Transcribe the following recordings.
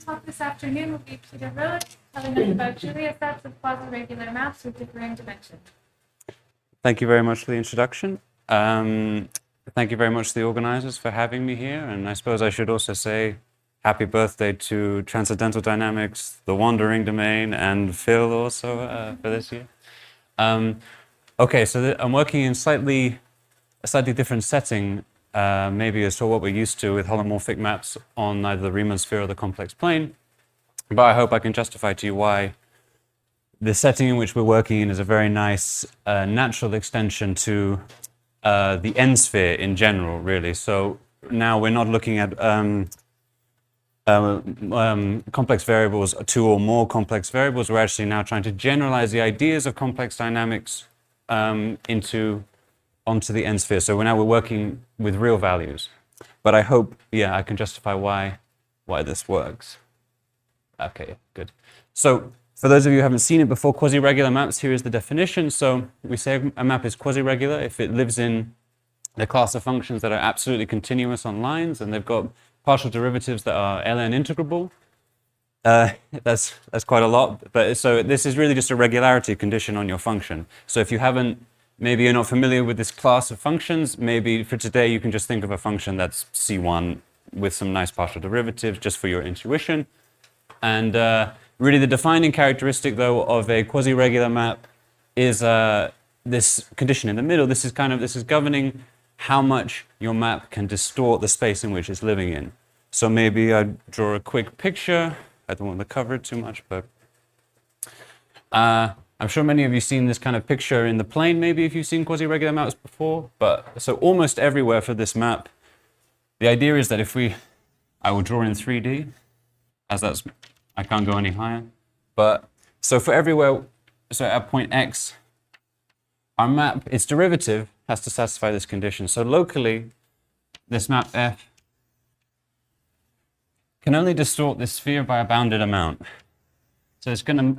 Talk this afternoon will be Peter Road telling us about Julia sets of quasi-regular maps with differing dimensions. Thank you very much for the introduction. Thank you very much to the organizers for having me here. And I suppose I should also say happy birthday to Transcendental Dynamics, the Wandering Domain, and Phil also for this year. Okay, so I'm working in a slightly different setting, maybe as to what we're used to with holomorphic maps on either the Riemann sphere or the complex plane. But I hope I can justify to you why the setting in which we're working in is a very nice natural extension to the n-sphere in general, really. So now we're not looking at complex variables, two or more complex variables. We're actually now trying to generalize the ideas of complex dynamics onto the n-sphere. So we're working with real values. But I hope, yeah, I can justify why this works. Okay, good. So for those of you who haven't seen it before, quasi-regular maps, here is the definition. So we say a map is quasi-regular if it lives in the class of functions that are absolutely continuous on lines and they've got partial derivatives that are ln integrable. That's quite a lot. But so this is really just a regularity condition on your function. So if you haven't, maybe you're not familiar with this class of functions, maybe for today you can just think of a function that's C1 with some nice partial derivatives just for your intuition. And really the defining characteristic, though, of a quasi-regular map is this condition in the middle. This is governing how much your map can distort the space in which it's living in. So maybe I'd draw a quick picture. I don't want to cover it too much, but I'm sure many of you have seen this kind of picture in the plane, maybe if you've seen quasi-regular maps before. But so almost everywhere for this map, the idea is that I will draw in 3D, as I can't go any higher. But so for everywhere, so at point X, our map, its derivative has to satisfy this condition. So locally, this map F can only distort this sphere by a bounded amount. So it's going to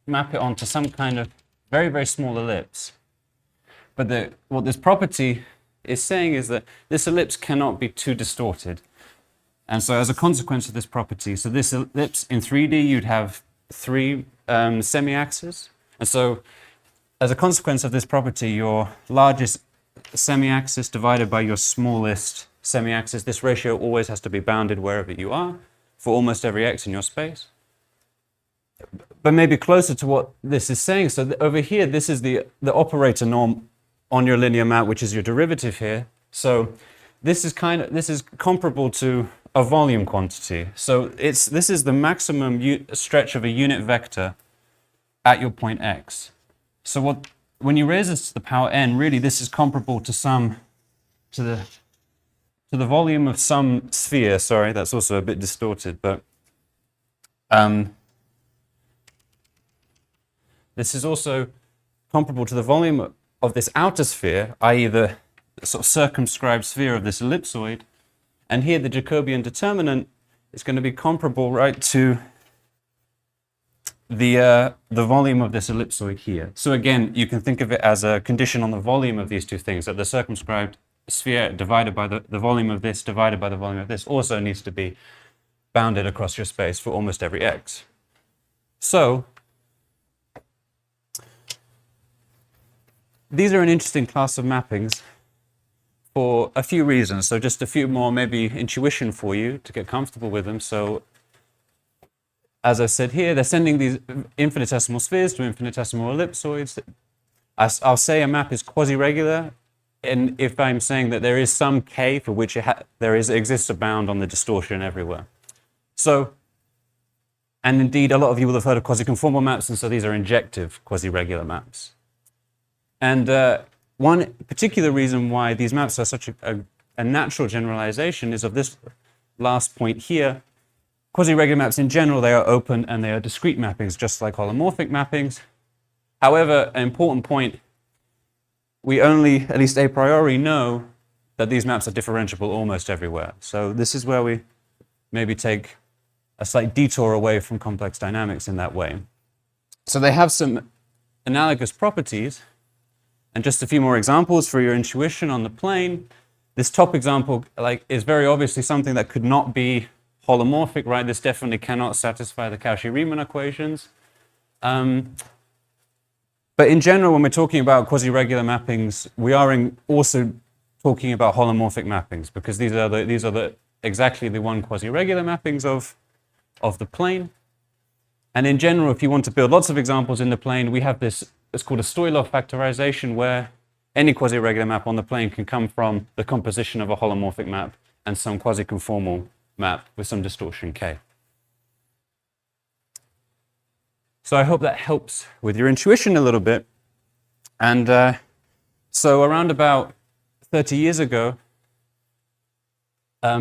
map it onto some kind of very, very small ellipse. But what this property is saying is that this ellipse cannot be too distorted. And so as a consequence of this property, so this ellipse in 3D, you'd have 3 semi-axes. And so as a consequence of this property, your largest semi-axis divided by your smallest semi-axis, this ratio always has to be bounded wherever you are for almost every x in your space. But maybe closer to what this is saying. So over here, this is the operator norm on your linear map, which is your derivative here. So this is comparable to a volume quantity. So this is the maximum stretch of a unit vector at your point x. So when you raise this to the power n, really this is comparable to the volume of some sphere. Sorry, that's also a bit distorted, but this is also comparable to the volume of this outer sphere, i.e. the sort of circumscribed sphere of this ellipsoid. And here the Jacobian determinant is going to be comparable, right, to the volume of this ellipsoid here. So again, you can think of it as a condition on the volume of these two things, that the circumscribed sphere divided by the volume of this divided by the volume of this also needs to be bounded across your space for almost every x. So these are an interesting class of mappings for a few reasons. So just a few more maybe intuition for you to get comfortable with them. So as I said here, they're sending these infinitesimal spheres to infinitesimal ellipsoids. I'll say a map is quasi-regular, and if I'm saying that there is some k for which exists a bound on the distortion everywhere. So, and indeed, a lot of you will have heard of quasi-conformal maps, and so these are injective quasi-regular maps. And one particular reason why these maps are such a natural generalization is of this last point here. Quasi-regular maps in general, they are open and they are discrete mappings, just like holomorphic mappings. However, an important point, we only, at least a priori, know that these maps are differentiable almost everywhere. So this is where we maybe take a slight detour away from complex dynamics in that way. So they have some analogous properties. And just a few more examples for your intuition on the plane. This top example is very obviously something that could not be holomorphic, right? This definitely cannot satisfy the Cauchy-Riemann equations. But in general, when we're talking about quasi-regular mappings, we are also talking about holomorphic mappings, because these are exactly the one quasi-regular mappings of the plane. And in general, if you want to build lots of examples in the plane, we have this, it's called a Stoilov factorization, where any quasi-regular map on the plane can come from the composition of a holomorphic map and some quasi-conformal map with some distortion K. So I hope that helps with your intuition a little bit. And so around about 30 years ago,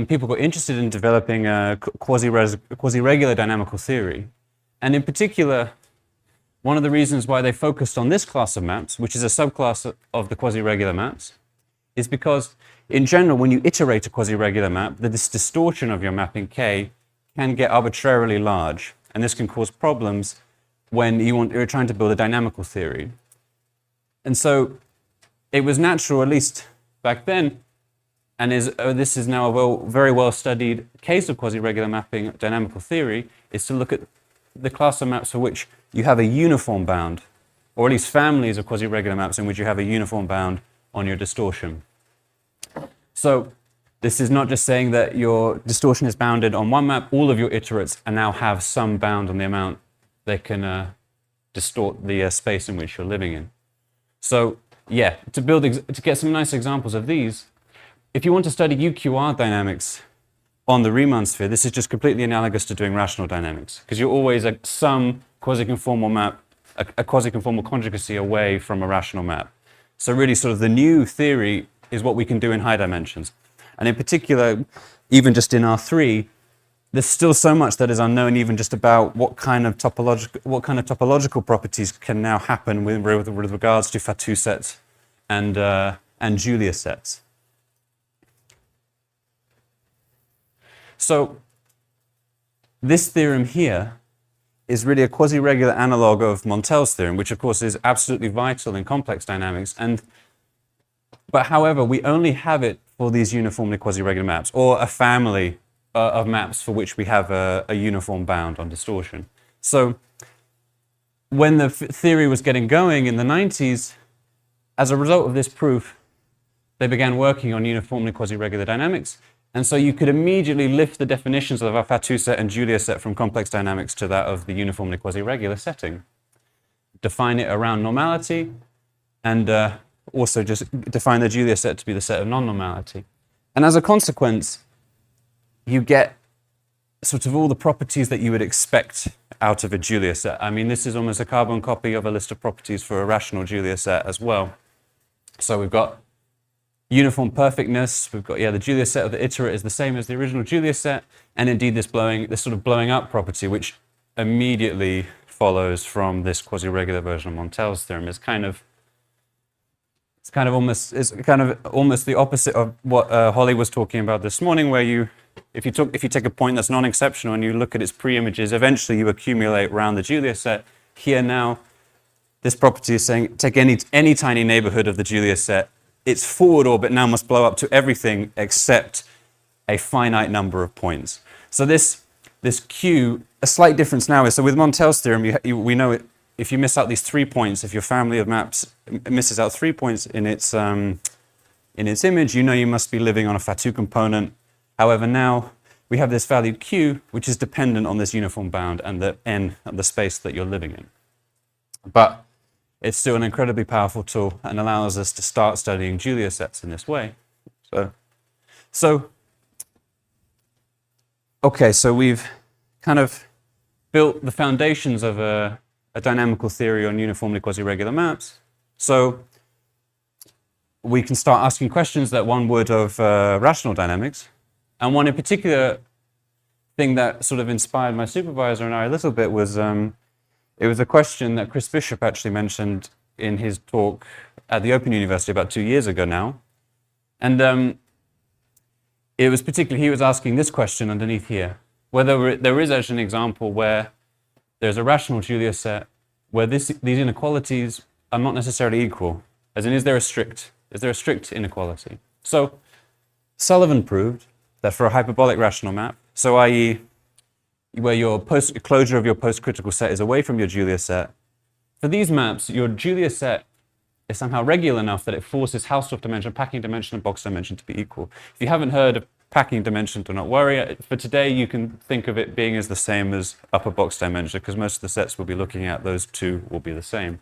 people got interested in developing a quasi-regular dynamical theory. And in particular, one of the reasons why they focused on this class of maps, which is a subclass of the quasi-regular maps, is because in general, when you iterate a quasi-regular map, this distortion of your mapping K can get arbitrarily large. And this can cause problems when you're trying to build a dynamical theory. And so it was natural, at least back then, and this is now a very well studied case of quasi-regular mapping dynamical theory, is to look at the class of maps for which you have a uniform bound, or at least families of quasi-regular maps in which you have a uniform bound on your distortion. So this is not just saying that your distortion is bounded on one map, all of your iterates now have some bound on the amount they can distort the space in which you're living in. So yeah, to get some nice examples of these, if you want to study UQR dynamics on the Riemann sphere, this is just completely analogous to doing rational dynamics, because you're always some quasi-conformal map, a quasi-conformal conjugacy away from a rational map. So really sort of the new theory is what we can do in high dimensions. And in particular, even just in R3, there's still so much that is unknown, even just about what kind of topological properties can now happen with regards to Fatou sets and Julia sets. So this theorem here is really a quasi-regular analog of Montel's theorem, which of course is absolutely vital in complex dynamics. But however, we only have it for these uniformly quasi-regular maps, or a family of maps for which we have a uniform bound on distortion. So when the theory was getting going in the 90s, as a result of this proof, they began working on uniformly quasi-regular dynamics. And so you could immediately lift the definitions of a Fatou set and Julia set from complex dynamics to that of the uniformly quasi-regular setting. Define it around normality, and also just define the Julia set to be the set of non-normality. And as a consequence, you get sort of all the properties that you would expect out of a Julia set. I mean, this is almost a carbon copy of a list of properties for a rational Julia set as well. So we've got uniform perfectness, we've got, the Julia set of the iterate is the same as the original Julia set, and indeed this sort of blowing up property, which immediately follows from this quasi-regular version of Montel's theorem, is kind of almost the opposite of what Holly was talking about this morning, where if you take a point that's non-exceptional and you look at its pre-images, eventually you accumulate around the Julia set. Here now, this property is saying take any tiny neighborhood of the Julia set. Its forward orbit now must blow up to everything except a finite number of points. So this Q, a slight difference now is, so with Montel's theorem, we know it, if you miss out these 3 points, if your family of maps misses out 3 points in its image, you know you must be living on a Fatou component. However, now we have this valued Q, which is dependent on this uniform bound and the n of the space that you're living in. But it's still an incredibly powerful tool and allows us to start studying Julia sets in this way. So we've kind of built the foundations of a dynamical theory on uniformly quasi-regular maps. So we can start asking questions that one would of rational dynamics. And one in particular thing that sort of inspired my supervisor and I a little bit was it was a question that Chris Bishop actually mentioned in his talk at the Open University about 2 years ago now. And it was particularly, he was asking this question underneath here, whether there is actually an example where there's a rational Julia set where these inequalities are not necessarily equal. As in, is there a strict inequality? So Sullivan proved that for a hyperbolic rational map, so i.e. where your closure of your post-critical set is away from your Julia set. For these maps, your Julia set is somehow regular enough that it forces Hausdorff dimension, packing dimension, and box dimension to be equal. If you haven't heard of packing dimension, do not worry. For today, you can think of it being as the same as upper box dimension, because most of the sets we'll be looking at, those two will be the same.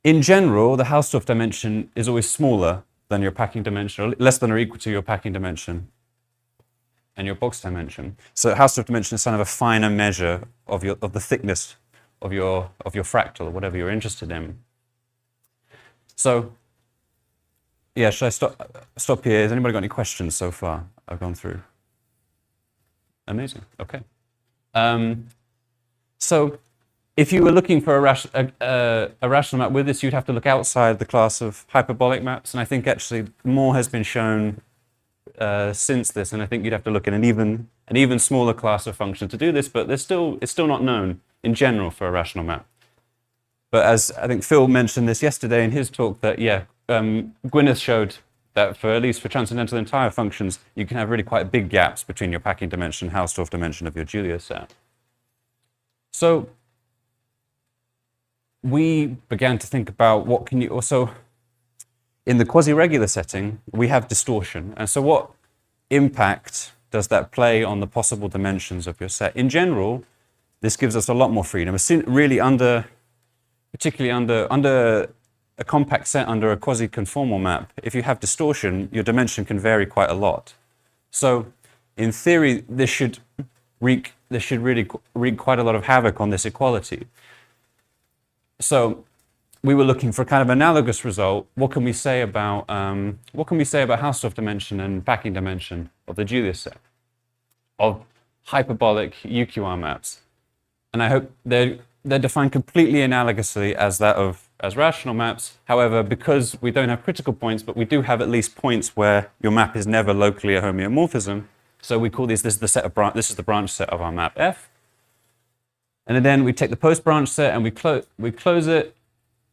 In general, the Hausdorff dimension is always smaller than your packing dimension, or less than or equal to your packing dimension and your box dimension. So Hausdorff dimension is kind of a finer measure of the thickness of your fractal, or whatever you're interested in. So, yeah, should I stop here? Has anybody got any questions so far I've gone through? Amazing. Okay. So, if you were looking for a rational map with this, you'd have to look outside the class of hyperbolic maps, and I think actually more has been shown since this, and I think you'd have to look at an even smaller class of function to do this, but it's still not known in general for a rational map. But as I think Phil mentioned this yesterday in his talk, that Gwyneth showed that at least for transcendental entire functions, you can have really quite big gaps between your packing dimension and Hausdorff dimension of your Julia set. So we began to think about what can you also, in the quasi-regular setting, we have distortion. And so what impact does that play on the possible dimensions of your set? In general, this gives us a lot more freedom. Really particularly under a compact set, under a quasi-conformal map, if you have distortion, your dimension can vary quite a lot. So in theory, this should really wreak quite a lot of havoc on this equality. So we were looking for kind of analogous result. What can we say about Hausdorff dimension and packing dimension of the Julia set of hyperbolic UQR maps? And I hope they're defined completely analogously as rational maps. However, because we don't have critical points, but we do have at least points where your map is never locally a homeomorphism. So we call this is the branch set of our map F. And then we take the post-branch set and we close it,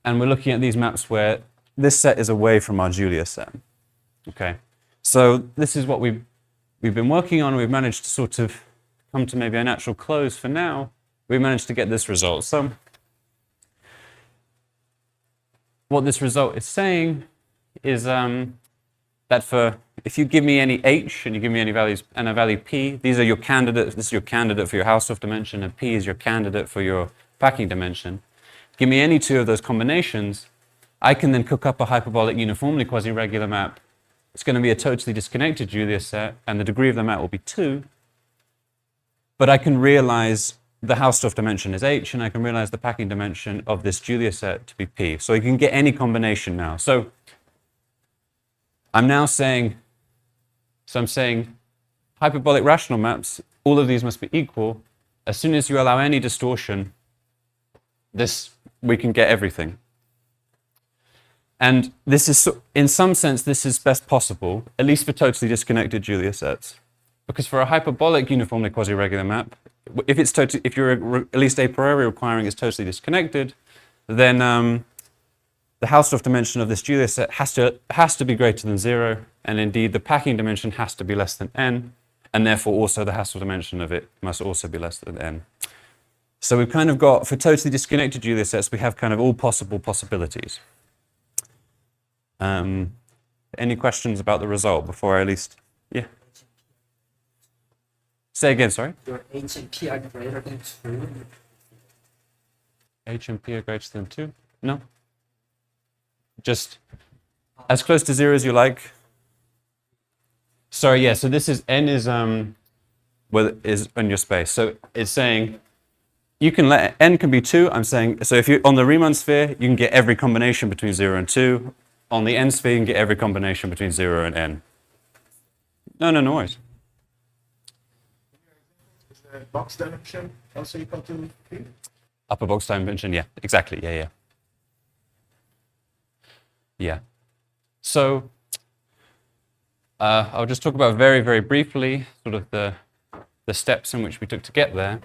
and we're looking at these maps where this set is away from our Julia set. Okay, so this is what we've been working on. We've managed to sort of come to maybe a natural close for now. We managed to get this result. So what this result is saying is that if you give me any h and you give me any values and a value p, these are your candidates. This is your candidate for your Hausdorff dimension, and p is your candidate for your packing dimension. Give me any two of those combinations, I can then cook up a hyperbolic uniformly quasi-regular map. It's going to be a totally disconnected Julia set, and the degree of the map will be 2. But I can realize the Hausdorff dimension is h, and I can realize the packing dimension of this Julia set to be p. So you can get any combination now. So I'm saying hyperbolic rational maps, all of these must be equal. As soon as you allow any distortion, we can get everything. And this is, in some sense, this is best possible, at least for totally disconnected Julia sets. Because for a hyperbolic uniformly quasi-regular map, if you're at least a priori requiring is totally disconnected, then the Hausdorff dimension of this Julia set has to be greater than 0, and indeed the packing dimension has to be less than n, and therefore also the Hausdorff dimension of it must also be less than n. So we've kind of got, for totally disconnected Julia sets, we have kind of all possible possibilities. Any questions about the result before I at least, yeah? Say again, sorry? Your h and p are greater than 2. H and p are greater than 2? No. Just as close to 0 as you like. Sorry, yeah, so this is, n is in your space. So it's saying, you can let, n can be 2, I'm saying, so if you're on the Riemann sphere, you can get every combination between 0 and 2. On the n sphere, you can get every combination between 0 and n. No worries. Is the box dimension also equal to p? Upper box dimension, yeah, exactly, yeah. Yeah. So I'll just talk about very, very briefly sort of the steps in which we took to get there.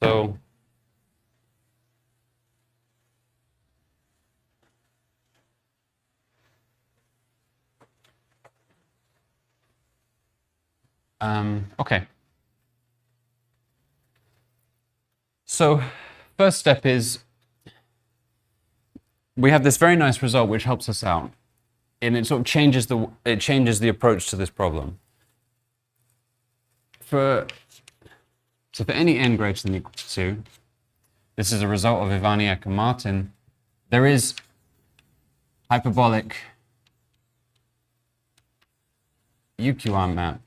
So Okay. So first step is we have this very nice result which helps us out, and it sort of changes the approach to this problem. So for any n greater than or equal to 2, this is a result of Ivaniak and Martin, there is hyperbolic UQR map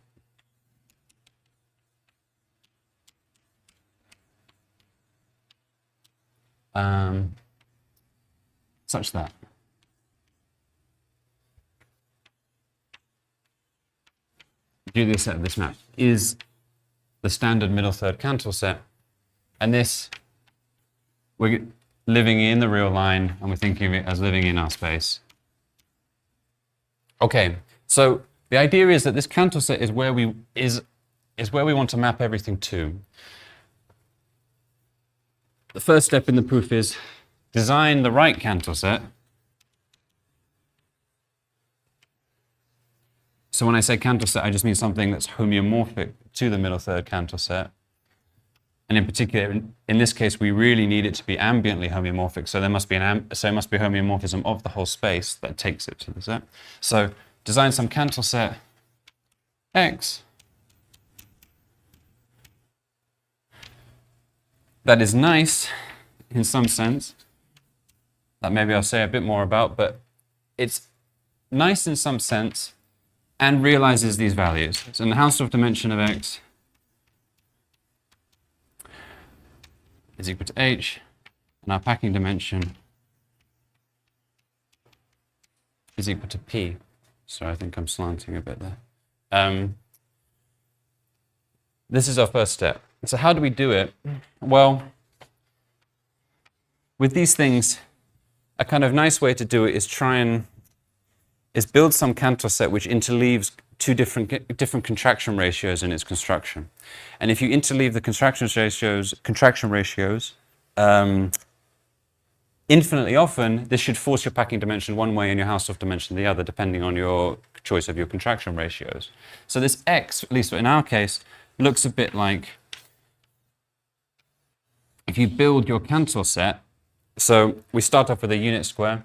such that Julia set of this map is the standard middle third Cantor set, and this we're living in the real line and we're thinking of it as living in our space. Okay, so the idea is that this Cantor set is where we want to map everything to. The first step in the proof is design the right Cantor set. So when I say Cantor set, I just mean something that's homeomorphic to the middle third Cantor set. And in particular, in this case, we really need it to be ambiently homeomorphic. So there must be it must be homeomorphism of the whole space that takes it to the set. So design some Cantor set X that is nice in some sense, that maybe I'll say a bit more about, but it's nice in some sense and realizes these values. So in the Hausdorff dimension of X is equal to H, and our packing dimension is equal to P. Sorry, I think I'm slanting a bit there. This is our first step. So how do we do it? Well, with these things, a kind of nice way to do it is build some Cantor set which interleaves two different contraction ratios in its construction. And if you interleave the contraction ratios infinitely often, this should force your packing dimension one way and your Hausdorff dimension the other, depending on your choice of your contraction ratios. So this X, at least in our case, looks a bit like if you build your Cantor set. So we start off with a unit square,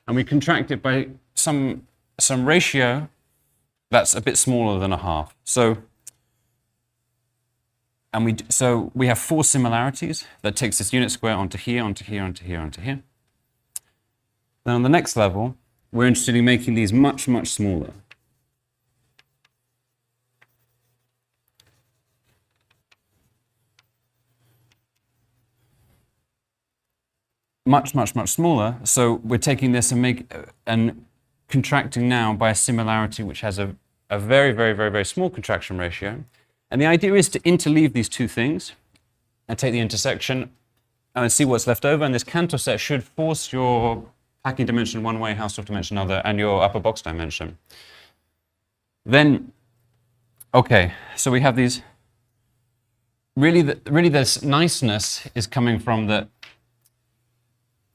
and we contract it by some ratio that's a bit smaller than a half. So we have 4 similarities that takes this unit square onto here, onto here, onto here, onto here. Then on the next level, we're interested in making these much, much smaller. Much, much, much smaller. So we're taking this and contracting now by a similarity which has a very, very, very, very small contraction ratio. And the idea is to interleave these two things and take the intersection and see what's left over. And this Cantor set should force your packing dimension one way, Hausdorff dimension another, and your upper box dimension. Then, okay, so we have these. Really, this niceness is coming from that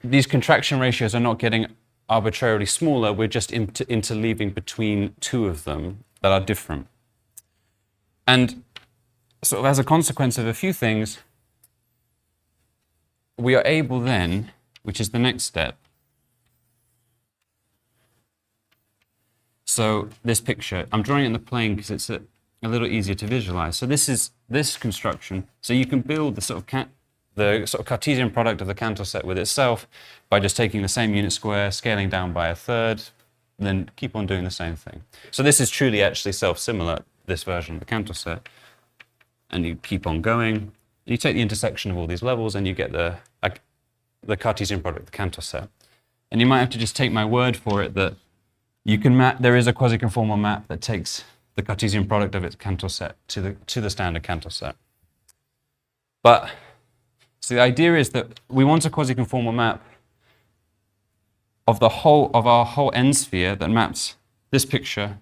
these contraction ratios are not getting arbitrarily smaller. We're just interleaving between two of them that are different. And sort of as a consequence of a few things, we are able then, which is the next step. So this picture, I'm drawing it in the plane because it's a little easier to visualize. So this is this construction. So you can build the sort of Cartesian product of the Cantor set with itself by just taking the same unit square, scaling down by a third, then keep on doing the same thing. So this is truly actually self-similar, this version of the Cantor set. And you keep on going. You take the intersection of all these levels and you get the Cartesian product of the Cantor set. And you might have to just take my word for it that you can map, there is a quasi-conformal map that takes the Cartesian product of its Cantor set to the standard Cantor set. But so the idea is that we want a quasi-conformal map of our whole n sphere that maps this picture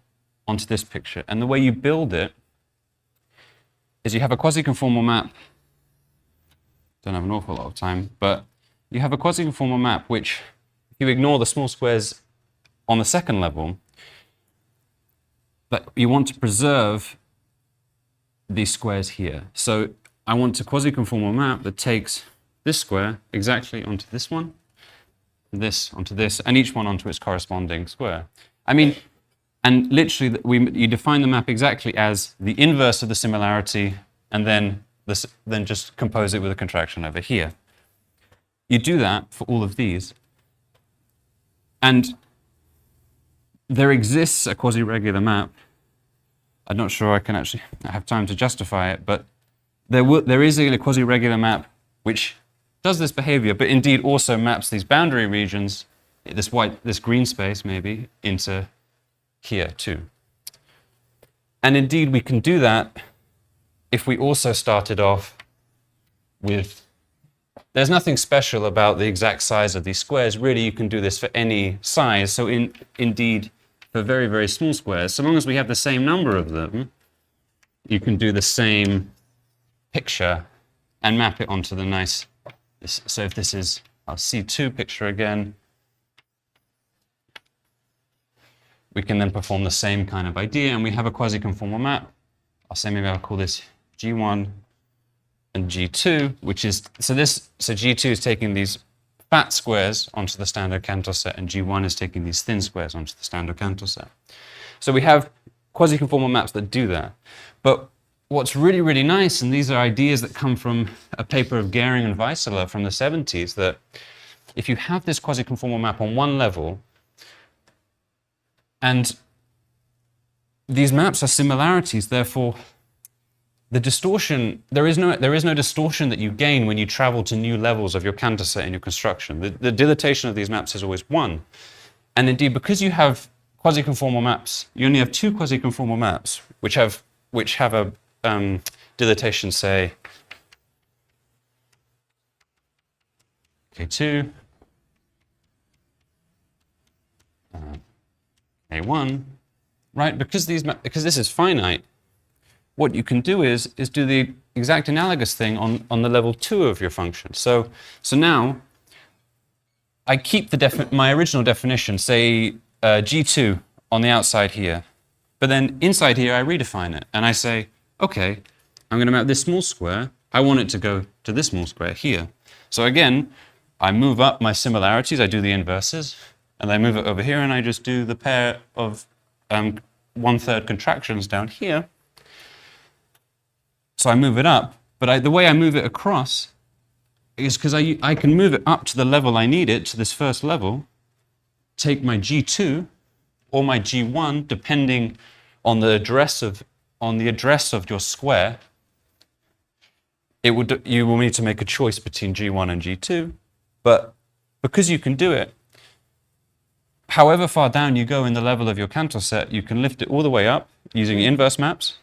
onto this picture. And the way you build it is you have a quasi-conformal map. Don't have an awful lot of time, but you have a quasi-conformal map which, if you ignore the small squares on the second level, but you want to preserve these squares here. So I want a quasi-conformal map that takes this square exactly onto this one, this onto this, and each one onto its corresponding square. I mean, and literally, you define the map exactly as the inverse of the similarity, and then just compose it with a contraction over here. You do that for all of these, and there exists a quasi-regular map. I'm not sure I have time to justify it, but there is a quasi-regular map which does this behavior, but indeed also maps these boundary regions, this green space maybe, into here too. And indeed we can do that if we also started off with, there's nothing special about the exact size of these squares. Really, you can do this for any size. So indeed, for very, very small squares, so long as we have the same number of them, you can do the same picture and map it onto the nice, so if this is our C2 picture again, we can then perform the same kind of idea, and we have a quasi-conformal map. I'll say maybe I'll call this G1 and G2, which is, so G2 is taking these fat squares onto the standard Cantor set, and G1 is taking these thin squares onto the standard Cantor set. So we have quasi-conformal maps that do that. But what's really, really nice, and these are ideas that come from a paper of Gehring and Weisseler from the 70s, that if you have this quasi-conformal map on one level, and these maps are similarities, therefore the distortion, there is no distortion that you gain when you travel to new levels of your Cantor set in your construction. The dilatation of these maps is always 1. And indeed, because you have quasi-conformal maps, you only have 2 quasi-conformal maps, which have a dilatation, say, K2, A1, right? Because this is finite, what you can do is do the exact analogous thing on the level 2 of your function. So now I keep my original definition, say G2 on the outside here, but then inside here I redefine it and I say, okay, I'm going to map this small square. I want it to go to this small square here. So again, I move up my similarities, I do the inverses, and I move it over here and I just do the pair of 1/3 contractions down here. So I move it up, but the way I move it across is because I can move it up to the level I need it, to this first level, take my G2 or my G1, depending on the address of your square. You will need to make a choice between G1 and G2, but because you can do it, however far down you go in the level of your Cantor set, you can lift it all the way up using inverse maps,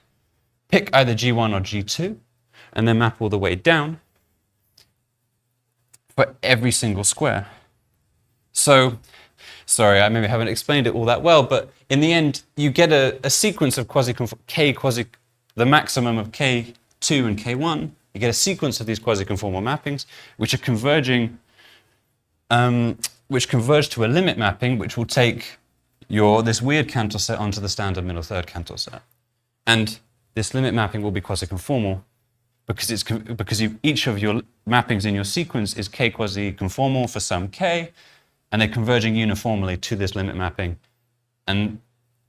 pick either G1 or G2, and then map all the way down for every single square. So, sorry, I maybe haven't explained it all that well, but in the end, you get a sequence of the maximum of K2 and K1. You get a sequence of these quasi-conformal mappings, which are converging, which converge to a limit mapping, which will take this weird Cantor set onto the standard middle third Cantor set. And this limit mapping will be quasi-conformal because each of your mappings in your sequence is K quasi-conformal for some K, and they're converging uniformly to this limit mapping. And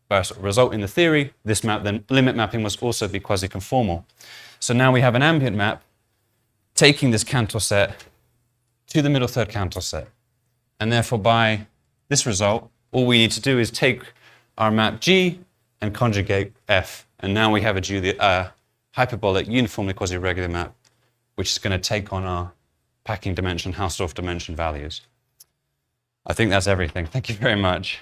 by a result in the theory, then limit mapping must also be quasi-conformal. So now we have an ambient map taking this Cantor set to the middle third Cantor set. And therefore, by this result, all we need to do is take our map G and conjugate F. And now we have a hyperbolic uniformly quasi-regular map, which is going to take on our packing dimension, Hausdorff dimension values. I think that's everything. Thank you very much.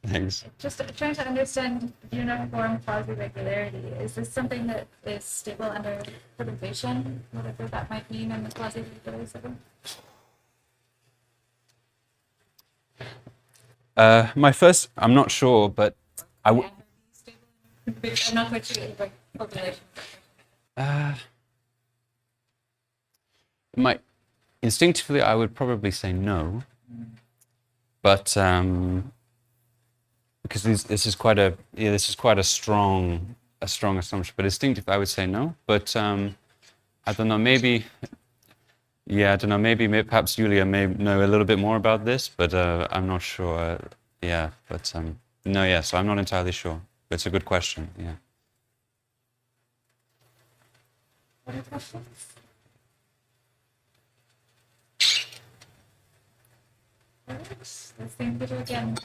Thanks. Just trying to understand uniform quasi-regularity. Is this something that is stable under perturbation, whatever that might mean in the quasi-regular setting? I'm not sure, but I'm not quite sure, like, population. my instinctively I would probably say no, but because this is quite a strong assumption. But instinctively I would say no. But I don't know. Maybe I don't know. Maybe perhaps Julia may know a little bit more about this, but I'm not sure. Yeah, but no. Yeah, so I'm not entirely sure. But it's a good question. Yeah. Other questions? All right, let's thank you again.